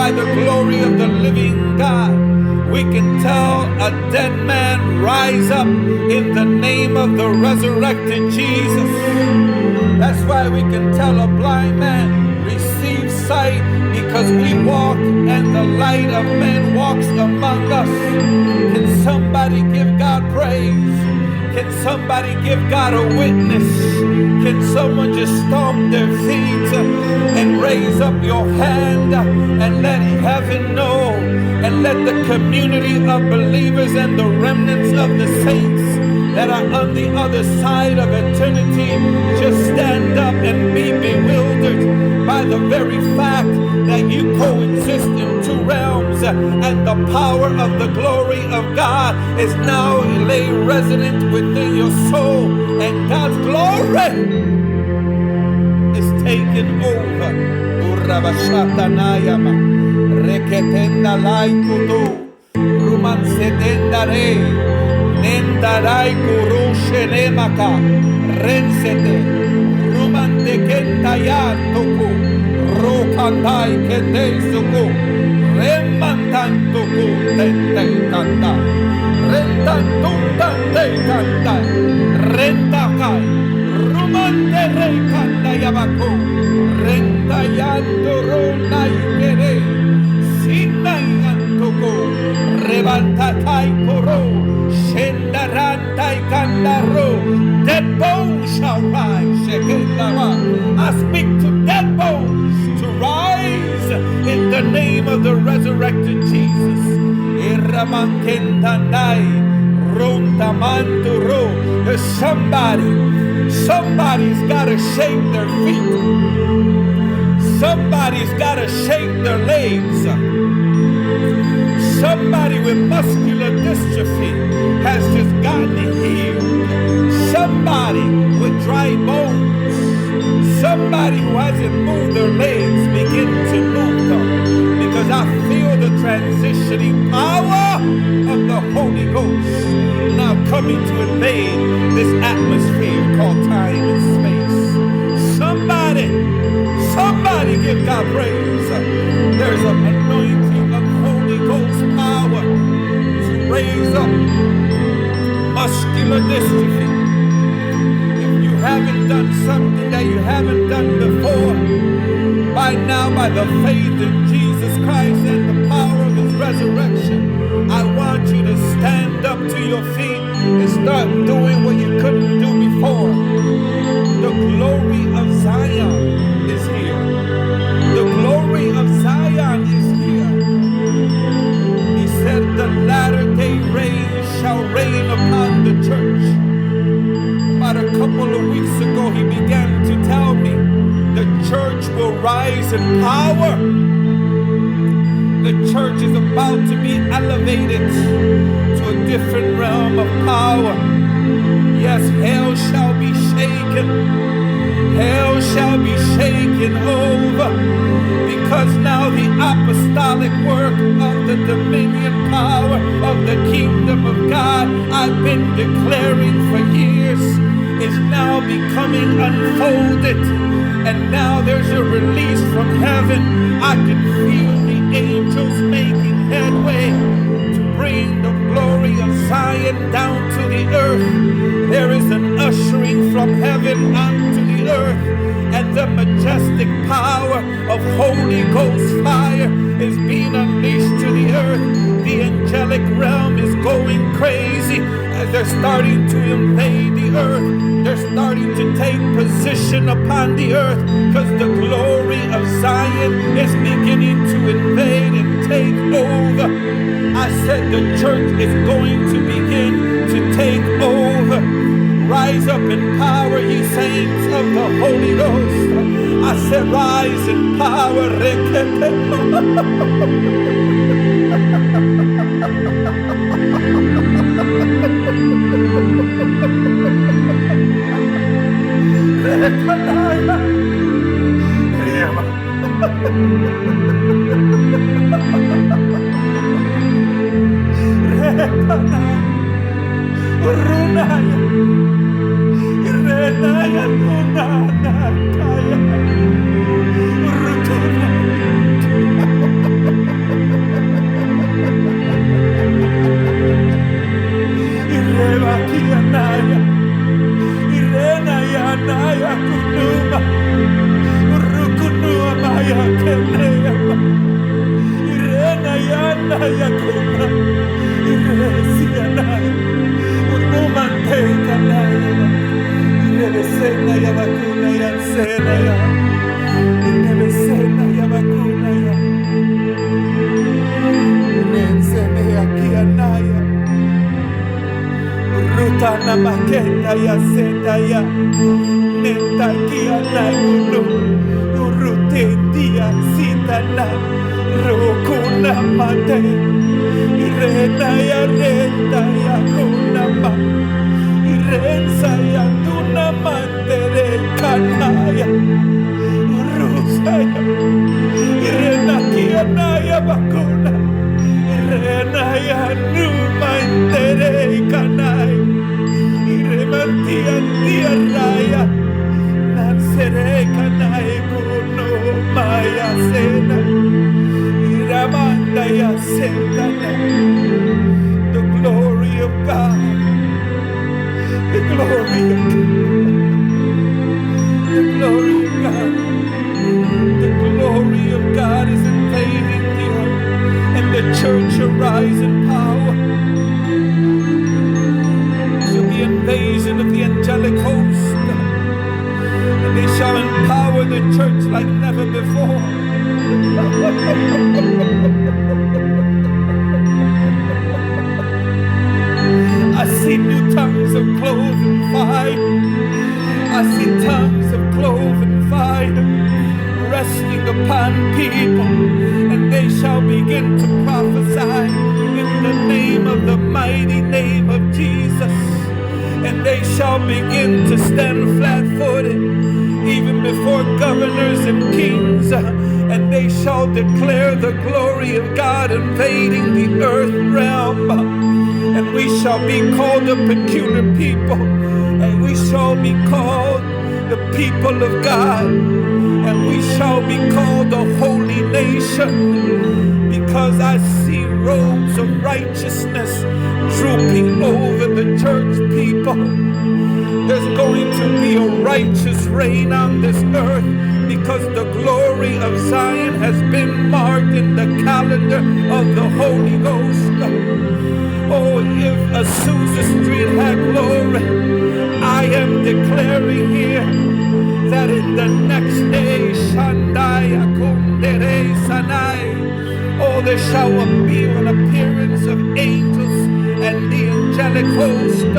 by the glory of the living God. We can tell a dead man rise up in the name of the resurrected Jesus. That's why we can tell a blind man receive sight, because we walk and the light of men walks among us. Can somebody give God praise? Can somebody give God a witness? Can someone just stomp their feet and raise up your hand and let heaven know, and let the community of believers and the remnants of the saints that are on the other side of eternity just stand up and be bewildered by the very fact that you coexist in two realms, and the power of the glory of God is now lay resident within your soul, and God's glory is taking over. Urabashatanayama reketenda laikutu ruman sedendare nendarai kurushelemaka rensete ruman dekentayantoku rokandai kendeisuku remantantuku tenteikanta rentantuntanteikanta rentakai rumandereikandayabako rentayandoronaikere sinayantuku rebantakai koro shendarantai kandaro. Dead bones shall rise. I speak to dead bones to rise in the name of the resurrected Jesus. There's somebody's got to shake their feet. Somebody's got to shake their legs. Somebody with muscular dystrophy has just gotten healed. Somebody with dry bones, somebody who hasn't moved their legs, begin to move them, because I feel the transitioning power of the Holy Ghost now coming to invade this atmosphere called time and space. Somebody give God praise. There's an anointing of Holy Ghost power to raise up muscular dystrophy. Haven't done something that you haven't done before, by now, by the faith in Jesus Christ and the power of his resurrection, I want you to stand up to your feet and start doing what you couldn't do before. The glory of Zion is here. The glory of Zion is here. He said the latter day rain shall rain upon the church. About a couple of weeks ago, he began to tell me the church will rise in power. The church is about to be elevated to a different realm of power. Yes, hell shall be shaken. Hell shall be shaken over, because now the apostolic work of the dominion power of the kingdom of God I've been declaring for years is now becoming unfolded, and now there's a release from heaven. I can feel the angels making headway to bring the glory of Zion down to the earth. There is an ushering from heaven onto the earth, and the majestic power of Holy Ghost fire is being unleashed to the earth. The angelic realm is going crazy as they're starting to invade the earth. They're starting to take position upon the earth, because the glory of Zion is beginning to invade and take over. I said the church is going to begin to take over. Rise up in power, ye saints of the Holy Ghost. I said rise in power. Nebesena yabakuna ya. Nensene yakianaya. Rutana makenda ya seta ya. Nenta kianaguno. Rutendia sitana. Rokuna mate. Irena ya renta ya kunama. Irensa ya tuna mantere kanaya. Rusaya. Irena kianaya bakuna. Irena ya numantere kanaya. Iremantia dia raya. Nansere kanaya kuno maya sena. Iramanda ya sentana. The glory of God. The glory of God. The glory of God. The glory of God is invading the earth, and the church arise in power. So the invasion of the angelic host, and they shall empower the church like never before. I see new tongues of cloven fire. I see tongues of cloven fire resting upon people, and they shall begin to prophesy in the name of the mighty name of Jesus. And they shall begin to stand flat-footed even before governors and kings, and they shall declare the glory of God invading the earth realm. And we shall be called a peculiar people, and we shall be called the people of God, and we shall be called a holy nation, because I see robes of righteousness drooping over the church people. There's going to be a righteous reign on this earth, because the glory of Zion has been marked in the calendar of the Holy Ghost. Oh, if Azusa Street had glory, I am declaring here that in the next day, Shandaya Kundere Sanai, oh, there shall be an appearance of angels and the angelic host,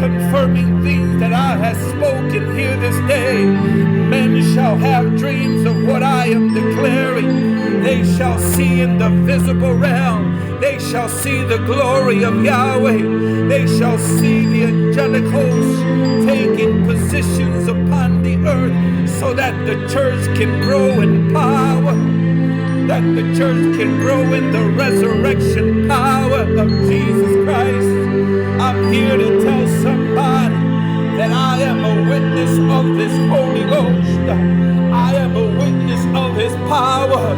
confirming things that I have spoken here this day. Men shall have dreams of what I am declaring. They shall see in the visible realm. They shall see the glory of Yahweh. They shall see the angelic hosts taking positions upon the earth, so that the church can grow in power, that the church can grow in the resurrection power of Jesus Christ. I'm here to tell somebody that I am a witness of this Holy Ghost. I am a witness of His power.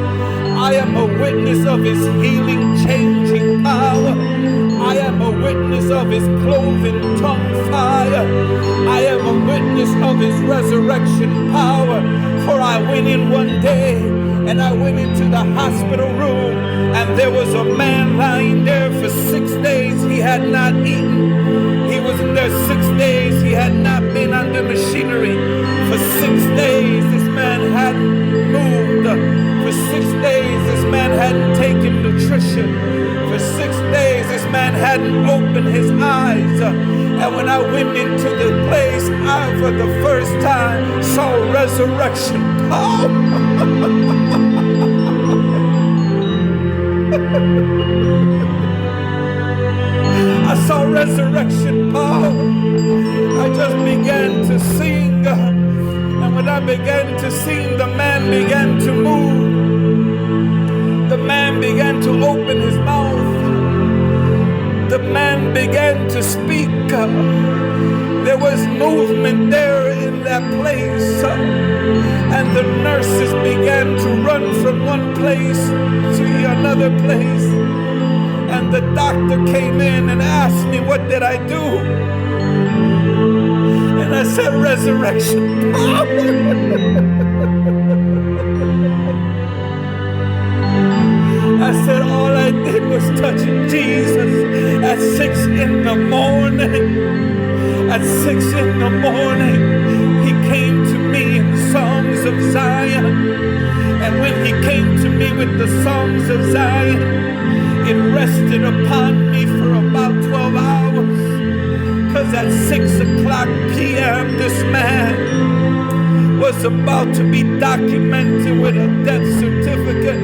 I am a witness of His healing, changing power. I am a witness of His cloven tongue fire. I am a witness of His resurrection power. For I went in one day, and I went into the hospital room, and there was a man lying there for 6 days. He had not eaten. He was in there 6 days. He had not been under machinery. For 6 days, this man hadn't moved. For 6 days, this man hadn't taken nutrition. For 6 days, this man hadn't opened his eyes. And when I went into the place, I, for the first time, saw resurrection power. I saw resurrection power. I just began to sing. And when I began to sing, the man began to move. The man began to open his mouth. The man began to speak. There was movement there in that place. And the nurses began to run from one place to another place. And the doctor came in and asked me, what did I do? And I said, resurrection power. I said, all I did was touch Jesus at 6 in the morning. At 6 in the morning, He came to me in songs of Zion. And when he came to me with the songs of Zion, it rested upon me for about 12 hours. Because at 6 o'clock p.m. this man was about to be documented with a death certificate.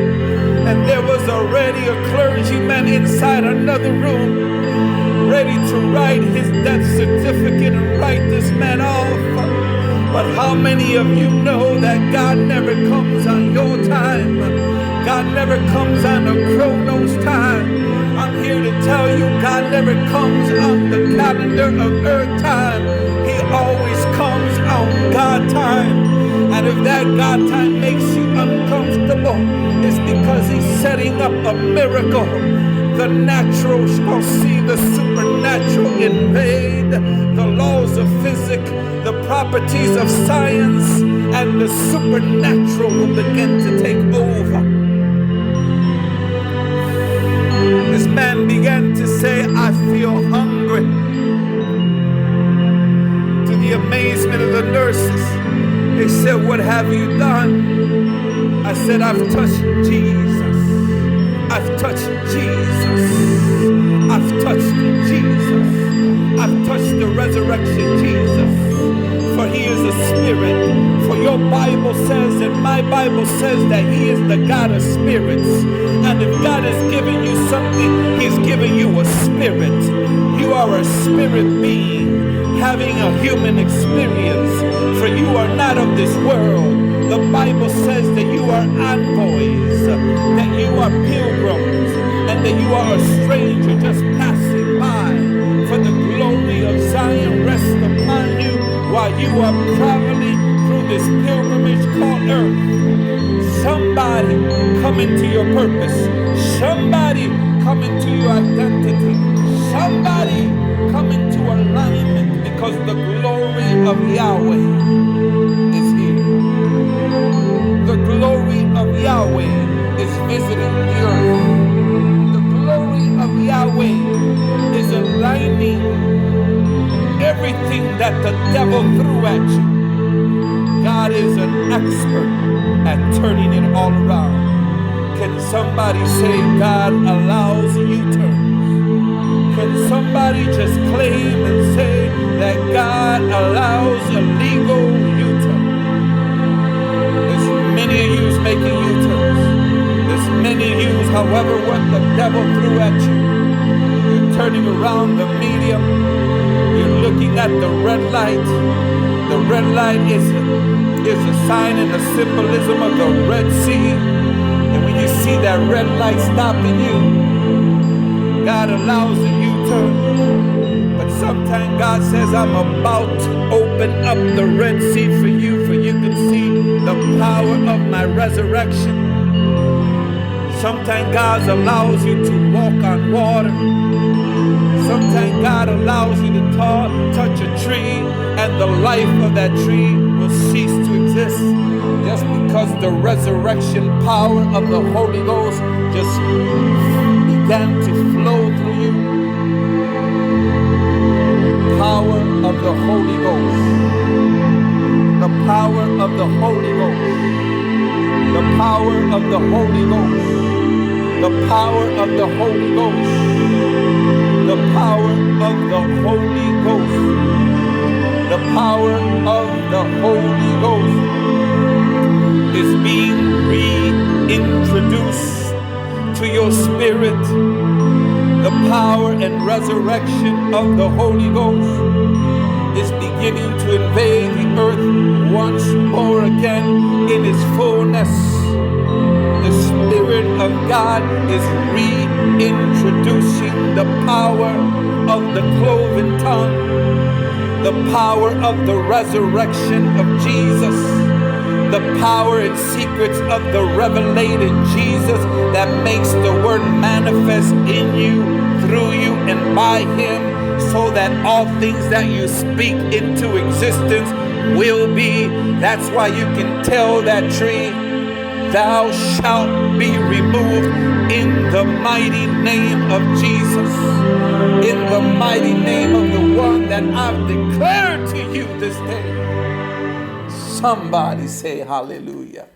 And there was already a clergyman inside another room ready to write his death certificate and write this man off. But how many of you know that God never comes on your time? God never comes on a chronos time. I'm here to tell you, God never comes on the calendar of earth time. He always comes on God time. And if that God time makes you uncomfortable, it's because he's setting up a miracle. The natural shall see the supernatural invade. The laws of physics, the properties of science, and the supernatural will begin to take over. This man began to say, I feel hungry. To the amazement of the nurses, they said, what have you done? I said, I've touched Jesus. I've touched Jesus. I've touched Jesus. I've touched the resurrection Jesus. For he is a spirit. For your Bible says and my Bible says that he is the God of spirits. And if God has given you something, he's given you a spirit. You are a spirit being having a human experience. For you are not of this world. The Bible says that you are envoys, that you are pilgrims, and that you are a stranger just passing by. For the glory of Zion rests upon you while you are traveling through this pilgrimage called earth. Somebody come into your purpose. Somebody come into your identity. Somebody come into alignment because the glory of Yahweh is here. The glory of Yahweh is visiting the earth. The glory of Yahweh is aligning everything that the devil threw at you. God is an expert at turning it all around. Can somebody say God allows U-turns? Can somebody just claim and say that God allows a legal U-turn? There's many of you making U-turns. There's many of you, however, what the devil threw at you. You're turning around the medium. You're looking at the red light. The red light is a sign and a symbolism of the Red Sea. And when you see that red light stopping you, God allows a U-turn. But sometimes God says, I'm about to open up the Red Sea for you can see the power of my resurrection. Sometimes God allows you to walk on water. Sometimes God allows you to touch a tree, and the life of that tree will cease to exist just because the resurrection power of the Holy Ghost just began to flow through you. Power of the Holy Ghost. The power of the Holy Ghost. The power of the Holy Ghost. The power of the Holy Ghost. The power of the Holy Ghost. The power of the Holy Ghost is being reintroduced to your spirit. The power and resurrection of the Holy Ghost is beginning to invade the earth once more again in its fullness. The Spirit of God is reintroducing the power of the cloven tongue, the power of the resurrection of Jesus, the power and secrets of the revelated Jesus that makes the word manifest in you, through you, and by him, so that all things that you speak into existence will be. That's why you can tell that tree, thou shalt be removed in the mighty name of Jesus, in the mighty name of the one that I've declared to you this day. Somebody say hallelujah.